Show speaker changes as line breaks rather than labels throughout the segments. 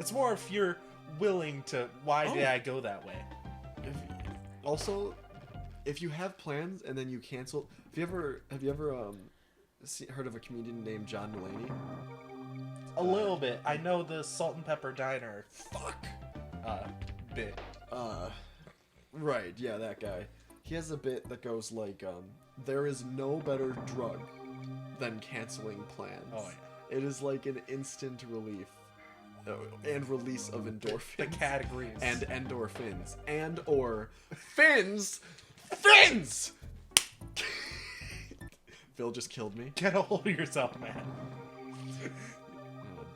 It's more if you're willing to. Why did I go that way?
Also, if you have plans and then you cancel, have you ever heard of a comedian named John Mulaney?
A little bit. I know the Salt and Pepper Diner. Bit.
Right. Yeah, that guy. He has a bit that goes like, there is no better drug than canceling plans.
Oh yeah.
It is like an instant relief. And release of endorphins.
The categories.
And endorphins. And or fins! Fins! Phil just killed me.
Get a hold of yourself, man.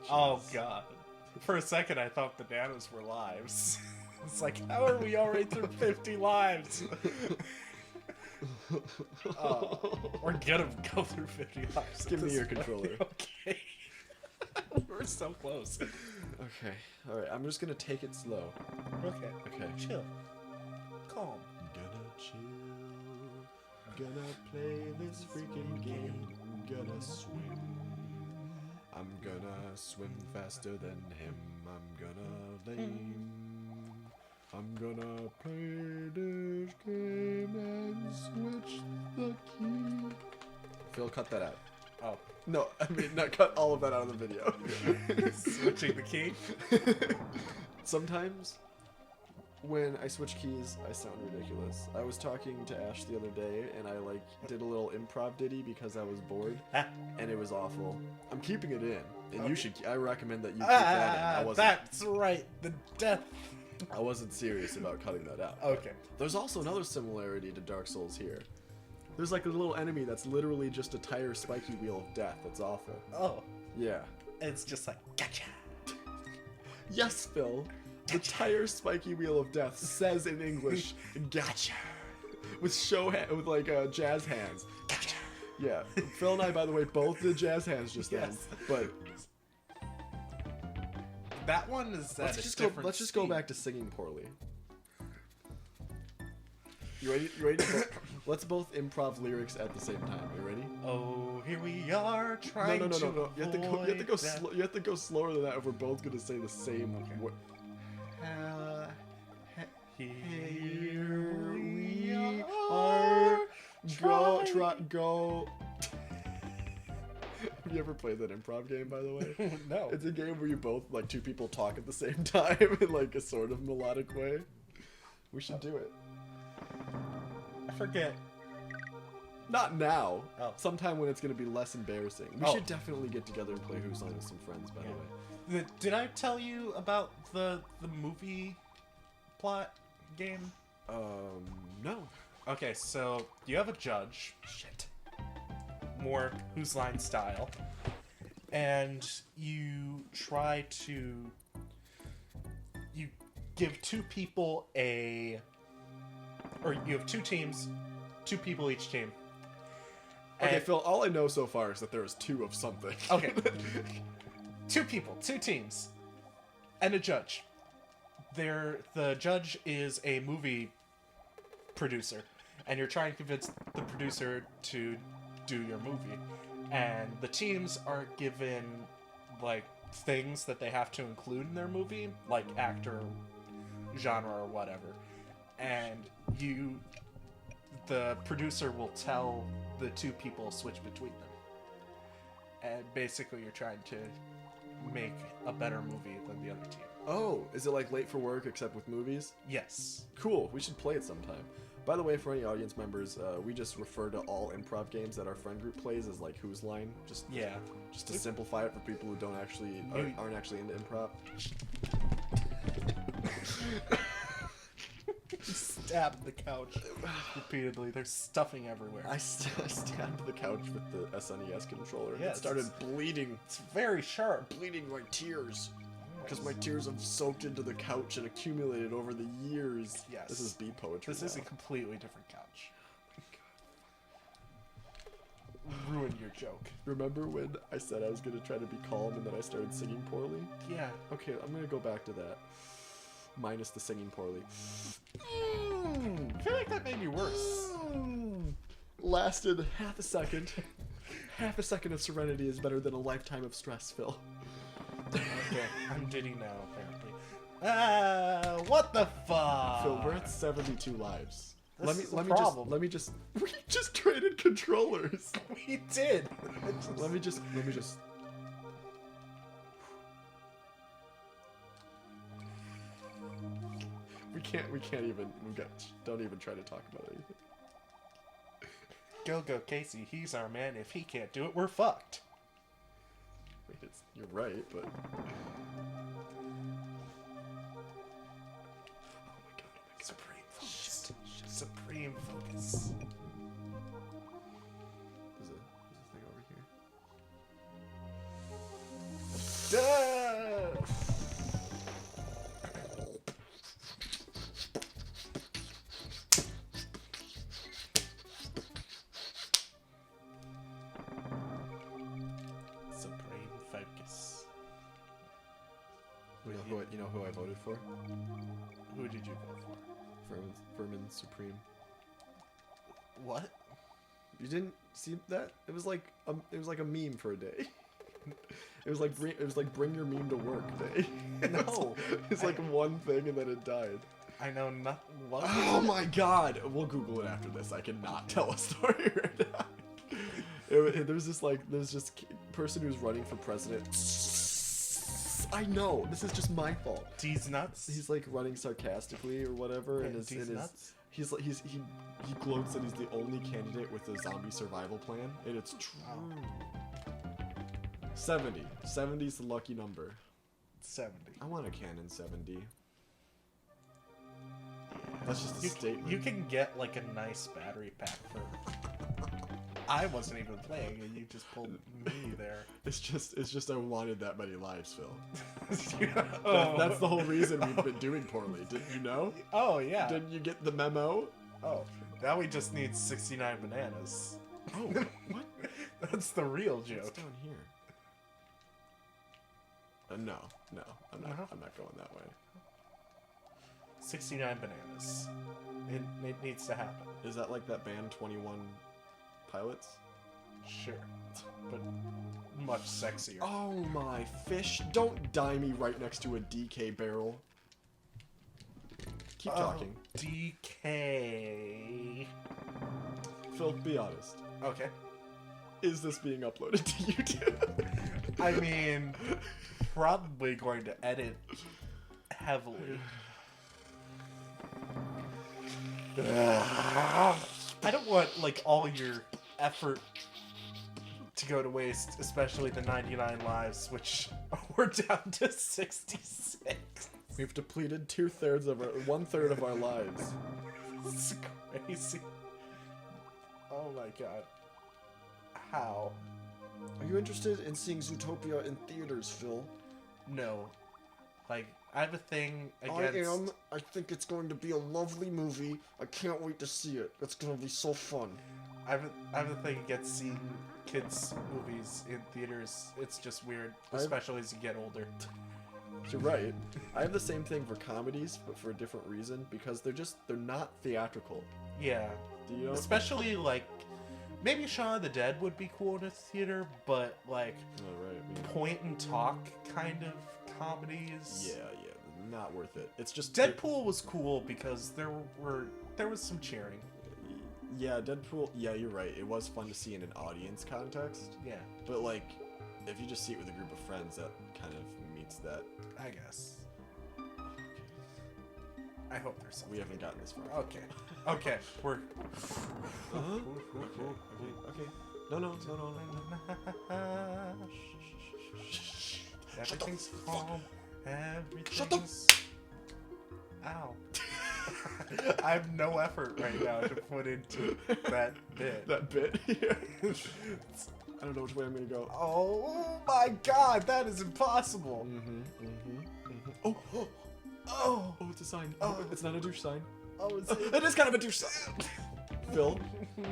Oh god. For a second I thought bananas were lives. It's like, how are we already through 50 lives? We're gonna go through 50 lives.
Give me your controller.
Okay. We're so close.
Okay. Alright, I'm just gonna take it slow.
Okay.
Okay.
Chill. Calm.
Gonna chill. Gonna play this freaking game. Gonna swim. I'm gonna swim faster than him. I'm gonna lame. I'm gonna play this game and switch the key. Phil, cut that out.
Oh.
No, I mean, not cut all of that out of the video.
Switching the key?
Sometimes, when I switch keys, I sound ridiculous. I was talking to Ash the other day, and I, like, did a little improv ditty because I was bored, and it was awful. I'm keeping it in, and you should, I recommend that you keep that in.
That's right, the death.
I wasn't serious about cutting that out.
Okay.
There's also another similarity to Dark Souls here. There's like a little enemy that's literally just a tire spiky wheel of death. That's awful.
Oh.
Yeah.
It's just like, gotcha.
Yes, Phil. The tire spiky wheel of death says in English, gotcha. With with like jazz hands.
Gotcha.
Yeah. Phil and I, by the way, both did jazz hands just then.
Yes.
But
that one is
let's just go back to singing poorly. You ready? You ready? Let's both improv lyrics at the same time. You ready?
Oh, here we are trying
no. You have to go.
that.
You have to go slower than that if we're both gonna say the same.
Okay.
Here we are. Go. Have you ever played that improv game, by the way?
No.
It's a game where you both, like, two people talk at the same time in, like, a sort of melodic way. We should do it.
I forget.
Not now.
Oh.
Sometime when it's going to be less embarrassing. We should definitely get together and play Whose Line with some friends, by the way.
Did I tell you about the movie plot game?
No.
Okay, so you have a judge. Shit. More Whose Line style. And you try to... You give two people or you have two teams, two people each team.
Okay, Phil, all I know so far is that there is two of something.
Okay. Two people, two teams, and a judge. The judge is a movie producer, and you're trying to convince the producer to do your movie. And the teams are given, like, things that they have to include in their movie, like actor, genre, or whatever. And the producer will tell the two people switch between them. And basically you're trying to make a better movie than the other team.
Oh, is it like Late for Work except with movies?
Yes.
Cool, we should play it sometime. By the way, for any audience members, we just refer to all improv games that our friend group plays as like Whose Line, just to simplify it for people who aren't actually into improv.
Stabbed the couch repeatedly. There's stuffing everywhere.
I stabbed the couch with the SNES controller.
Yeah,
it started bleeding.
It's very sharp.
Bleeding like tears. Because my tears have soaked into the couch and accumulated over the years.
Yes.
This is beat poetry.
This is a completely different couch. Ruined your joke.
Remember when I said I was going to try to be calm and then I started singing poorly?
Yeah.
Okay, I'm going to go back to that. Minus the singing poorly.
I feel like that made you worse.
Lasted half a second. Half a second of serenity is better than a lifetime of stress, Phil.
Okay, I'm diddy now, apparently. What the fuck?
Phil, we're at 72 lives.
This is a problem.
Let me just. We just traded controllers.
We did.
Let me just. We can't even. Don't even try to talk about anything.
Go Casey. He's our man. If he can't do it, we're fucked.
Wait, you're right, but. Oh my god!
Supreme focus. Supreme focus.
There's a thing over here.
Duh! Supreme focus.
You know who I voted for?
Who did you vote for?
Vermin Supreme.
What?
You didn't see that? It was like a meme for a day. It was like bring your meme to work day.
No.
It's like one thing and then it died.
I know nothing. What?
Oh my god! We'll Google it after this. I cannot tell a story right now. There's this person who's running for president. I know this is just my fault.
D's nuts.
He's like running sarcastically or whatever, and
D's nuts.
he gloats that he's the only candidate with a zombie survival plan, and it's true. 70. 70 is the lucky number.
70.
I want a Canon 70. That's just a statement.
You can get like a nice battery pack for. I wasn't even playing, and you just pulled me there.
It's just I wanted that many lives, Phil.
Oh.
That's the whole reason we've been doing poorly. Didn't you know?
Oh yeah.
Didn't you get the memo?
Oh, now we just need 69 bananas.
Oh, what?
That's the real
What's
joke.
down here? No, I'm not.
Uh-huh.
I'm not going that way.
69 bananas. It needs to happen.
Is that like that band 21 Pilots?
Sure, but much sexier.
Oh my fish! Don't die me right next to a DK barrel. Keep talking.
DK.
Phil, be honest.
Okay.
Is this being uploaded to YouTube?
I mean, probably going to edit heavily. I don't want like all your effort to go to waste, especially the 99 lives, which we're down to 66.
We've depleted 1/3 of our lives.
It's crazy. Oh my god. How?
Are you interested in seeing Zootopia in theaters, Phil?
No. Like, I have a thing against...
I am. I think it's going to be a lovely movie. I can't wait to see it. It's going to be so fun.
I have a thing against seeing kids' movies in theaters. It's just weird, especially as you get older.
You're right. I have the same thing for comedies, but for a different reason, because they're not theatrical.
Yeah.
Do you know?
Especially, like, maybe Shaun of the Dead would be cool in a theater, but, like, point and talk kind of comedies.
Yeah, not worth it. It's just
Deadpool was cool because there was some cheering.
Yeah, Deadpool. Yeah, you're right. It was fun to see in an audience context.
Yeah.
But like, if you just see it with a group of friends, that kind of meets that.
I guess. I hope there's something.
We haven't gotten this far.
Okay. Okay. We're.
Okay. No.
Everything's calm. Everything's.
Shut the.
Ow. I have no effort right now to put into that bit.
That bit? Yeah. I don't know which way I'm gonna go.
Oh my god, that is impossible.
Oh, it's a sign. Oh, it's not a douche sign.
Oh, is it?
It is kind of a douche sign. Phil,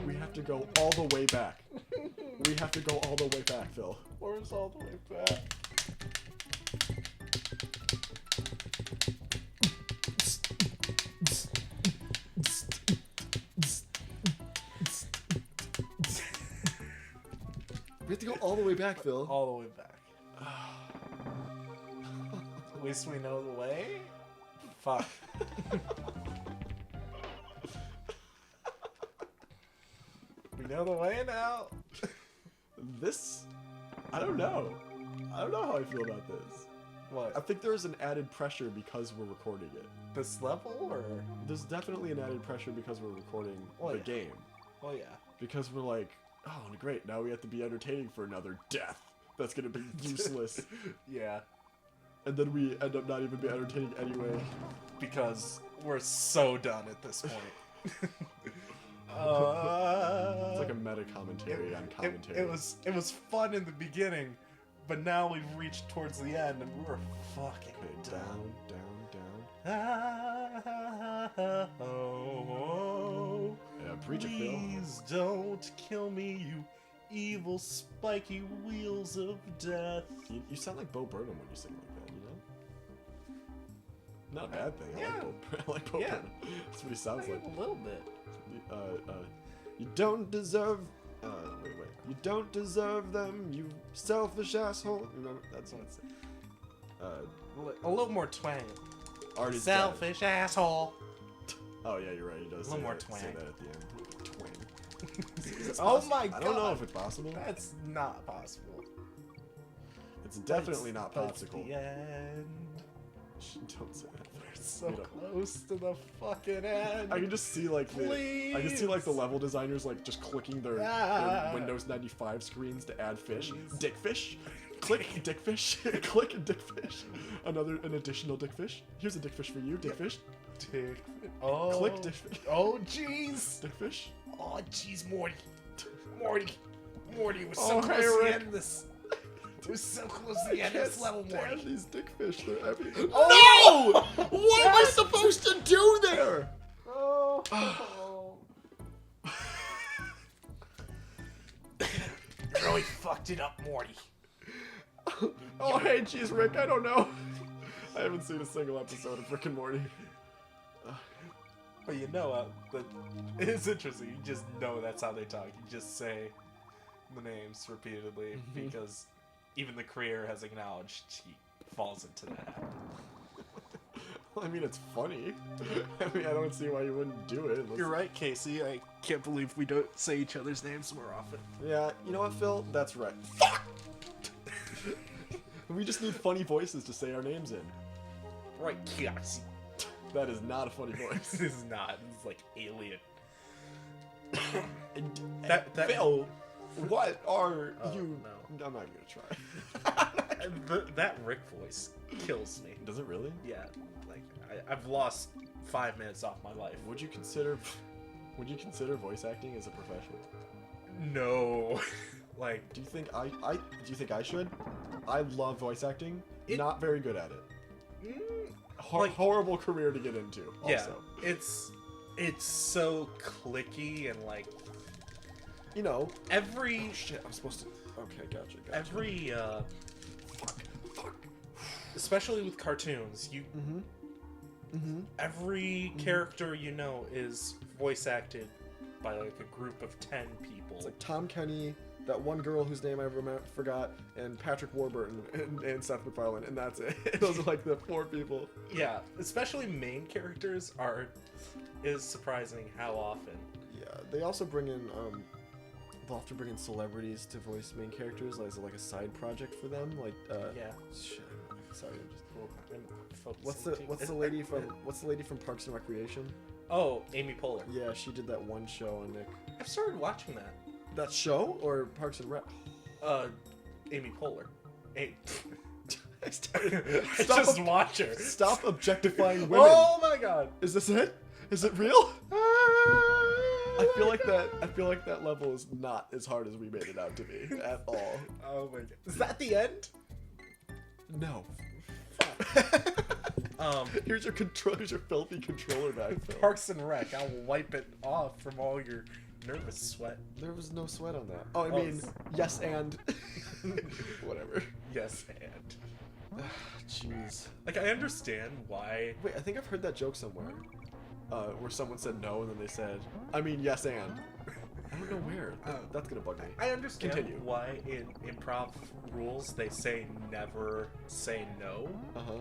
we have to go all the way back. We have to go all the way back, Phil.
Where's all the way back?
We have to go all the way back, Phil.
All the way back. At least we know the way? Fuck. We know the way now.
This, I don't know. I don't know how I feel about this. I
What?
think there's an added pressure because we're recording it.
This level, or?
There's definitely an added pressure because we're recording
Oh,
the
yeah.
game.
Well, yeah.
Because we're like, oh, great, now we have to be entertaining for another death. That's gonna be useless.
Yeah.
And then we end up not even be entertaining anyway.
Because we're so done at this point.
It's like a meta commentary on commentary.
It was fun in the beginning, but now we've reached towards the end and we're fucking
Okay,
done.
down.
Oh,
Yeah, preach it, Phil.
please don't kill me, you evil spiky wheels of death.
You sound like Bo Burnham when you sing like that, you know? Not a bad thing.
Yeah.
I like Bo
Yeah.
Burnham. That's what he sounds like.
A little bit.
You don't deserve. Wait. You don't deserve them, you selfish asshole. Remember? That's what it's.
A little more twang.
Artie's
Selfish asshole.
dead. Oh yeah, you're right. He does.
A little more
say
twang.
that at the end. Twang. Is this
Oh
possible?
my god.
I don't know if it's possible.
That's not possible.
It's definitely not
That's
popsicle.
the end.
Shh, don't say that.
We're so
We don't-
close to the fucking end.
I can just see like I can see like the
Please.
level designers like just clicking their Windows 95 screens to add fish.
Please.
Dickfish. Click dickfish. Click dickfish. An additional dickfish. Here's a dickfish for you, dickfish.
Tick. Oh.
Click dickfish.
Oh jeez.
Dickfish.
Oh jeez, Morty. Morty, we're
Oh,
so close
hey,
to the
Rick.
end of this. We're so close to the end of this level,
Stand
Morty.
these dickfish. They're heavy.
Oh!
No! What am I supposed to do there?
Oh. You really fucked it up, Morty.
Oh, hey, geez, Rick, I don't know. I haven't seen a single episode of Rick and Morty.
But you know, that it's interesting. You just know that's how they talk. You just say the names repeatedly because even the creator has acknowledged he falls into that habit.
Well, I mean, it's funny. I mean, I don't see why you wouldn't do it.
You're right, Casey. I can't believe we don't say each other's names more often.
Yeah, you know what, Phil? That's right. Fuck! We just need funny voices to say our names in.
Right, Casey.
That is not a funny voice.
This is not. This is like alien.
That Phil, what are
Oh,
you?
no.
I'm not gonna try.
That Rick voice kills me.
Does it really?
Yeah, like I've lost 5 minutes off my life.
Would you consider voice acting as a profession?
No, like
Do you think I should? I love voice acting.
It-
Not very good at it.
like-
Horrible career to get into. Also.
yeah, it's so clicky and like
You know.
every
Oh, shit, I'm supposed to. Okay, gotcha.
every
Fuck.
especially with cartoons, every character you know is voice acted by like a group of 10 people.
It's like Tom Kenny, that one girl whose name I forgot, and Patrick Warburton and Seth MacFarlane, and that's it. Those are like the 4 people.
Yeah, especially main characters is surprising how often.
Yeah, they also bring in they'll have to bring in celebrities to voice main characters as like a side project for them. Like
Yeah.
shit, sorry, I'm just.
I'm
What's
focusing
the lady from Parks and Recreation?
Oh, Amy Poehler.
Yeah, she did that one show on Nick.
I've started watching that.
That show or Parks and Rec?
Amy Poehler. I
Stop
just watch her.
Stop objectifying women.
Oh my god.
Is this it? Is it real? I feel like that level is not as hard as we made it out to be at all.
Oh my god. Is that the end?
No.
Here's
Here's your filthy controller back, Phil.
Parks and Rec. I'll wipe it off from all your nervous sweat.
There was no sweat on that. Oh, I mean, yes and. Whatever.
Yes, and
Jeez.
like I understand why.
Wait, I think I've heard that joke somewhere. Where someone said no and then they said, I mean, yes and. I don't know where. That's gonna bug me.
I understand
Continue.
why in improv rules they say never say no.
Uh-huh.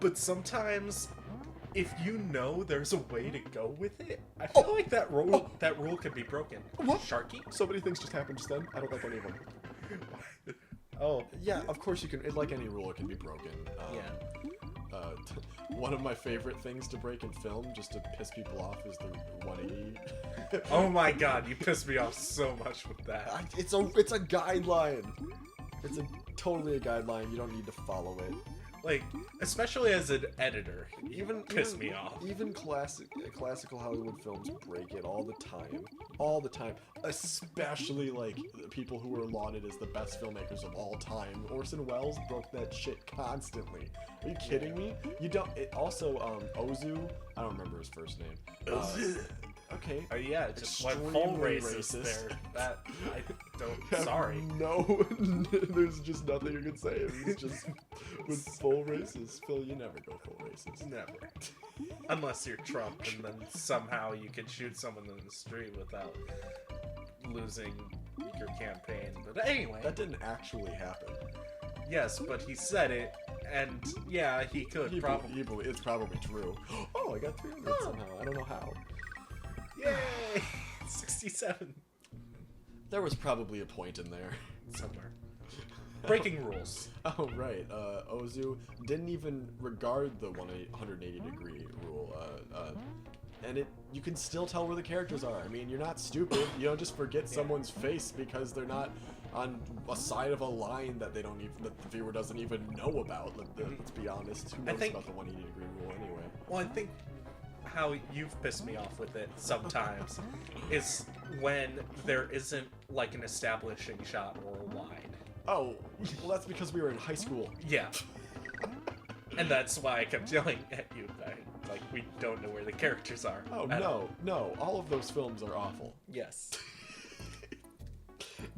But sometimes, if you know there's a way to go with it, I feel like that rule can be broken.
What?
Sharky?
So many things just happened just then. I don't like any of them.
Oh.
Yeah, of course you can. Like any rule, it can be broken.
Yeah.
One of my favorite things to break in film, just to piss people off, is the 180.
Oh my god, you pissed me off so much with that.
It's a guideline. It's totally a guideline. You don't need to follow it.
Like, especially as an editor,
Even
piss me off.
Even classical Hollywood films break it all the time. All the time. Especially like the people who are lauded as the best filmmakers of all time. Orson Welles broke that shit constantly. Are you kidding me? You don't. It also Ozu. I don't remember his first name. Okay.
Yeah, it just went
Extremely
full racist
racist.
there. That I don't. Sorry.
No, there's just nothing you can say. It's just with full racist. Phil, you never go full racist.
Never. Unless you're Trump, and then somehow you can shoot someone in the street without losing your campaign. But anyway.
That didn't actually happen.
Yes, but he said it, and yeah, he could probably.
It's probably true. Oh, I got 300 somehow. I don't know how.
Yay! 67.
There was probably a point in there.
Somewhere. Breaking rules.
Oh, right. Ozu didn't even regard the 180-degree rule. And you can still tell where the characters are. I mean, you're not stupid. You don't just forget someone's face because they're not on a side of a line that that the viewer doesn't even know about. Let's be honest. Who knows about the 180-degree rule anyway?
Well, I think how you've pissed me off with it sometimes is when there isn't like an establishing shot or a line.
Oh, well, that's because we were in high school.
Yeah. And that's why I kept yelling at you. Like, we don't know where the characters are.
Oh, no. All of those films are awful.
Yes.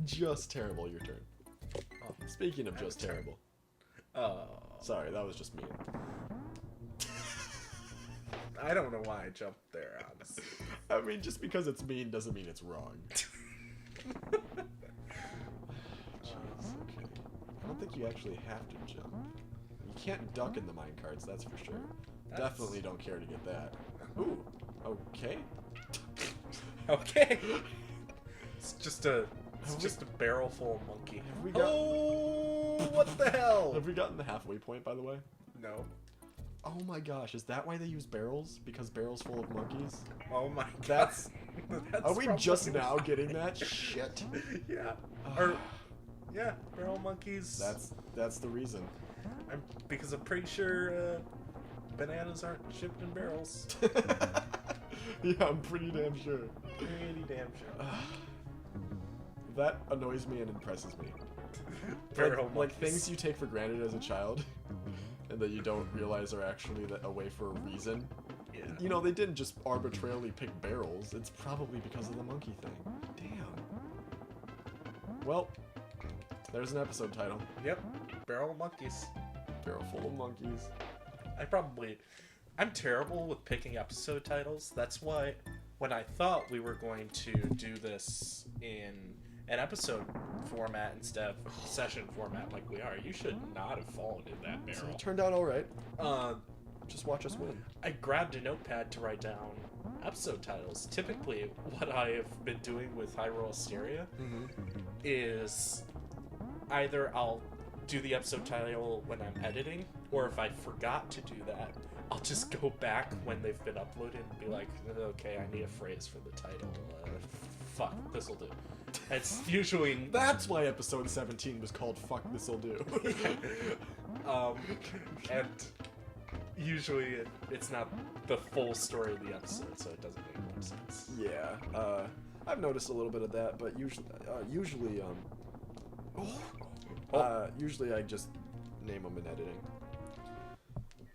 Just terrible. Your turn. Oh, speaking of just terrible.
Oh.
Sorry, that was just mean.
I don't know why I jumped there, honestly.
I mean, just because it's mean doesn't mean it's wrong. Jeez, okay. I don't think you actually have to jump. You can't duck in the minecarts, that's for sure. Definitely don't care to get that. Ooh, okay.
Okay. It's just a barrel full of monkey. Oh, what the hell?
Have we gotten the halfway point, by the way?
No.
Oh my gosh, is that why they use barrels? Because barrels full of monkeys?
Oh my god.
That's are we
probably
just now getting that? Shit.
Yeah. Or yeah, barrel monkeys.
That's the reason.
Because I'm pretty sure bananas aren't shipped in barrels.
Yeah, I'm pretty damn sure.
Pretty damn sure.
That annoys me and impresses me.
Barrel
like things you take for granted as a child. And that you don't realize are actually a way for a reason.
Yeah.
You know, they didn't just arbitrarily pick barrels. It's probably because of the monkey thing. Damn. Well, there's an episode title.
Yep. Barrel of monkeys.
Barrel full of monkeys.
I'm terrible with picking episode titles. That's why when I thought we were going to do this in an episode format instead of session format like we are, you should not have fallen in that barrel.
So it turned out alright.
Just
watch us win.
I grabbed a notepad to write down episode titles. Typically, what I have been doing with Hyrule Asteria is either I'll do the episode title when I'm editing, or if I forgot to do that, I'll just go back when they've been uploaded and be like, okay, I need a phrase for the title. Fuck, this'll do. It's usually...
That's why episode 17 was called Fuck This'll Do.
And usually it's not the full story of the episode, so it doesn't make much sense.
Yeah, I've noticed a little bit of that, but usually I just name them in editing.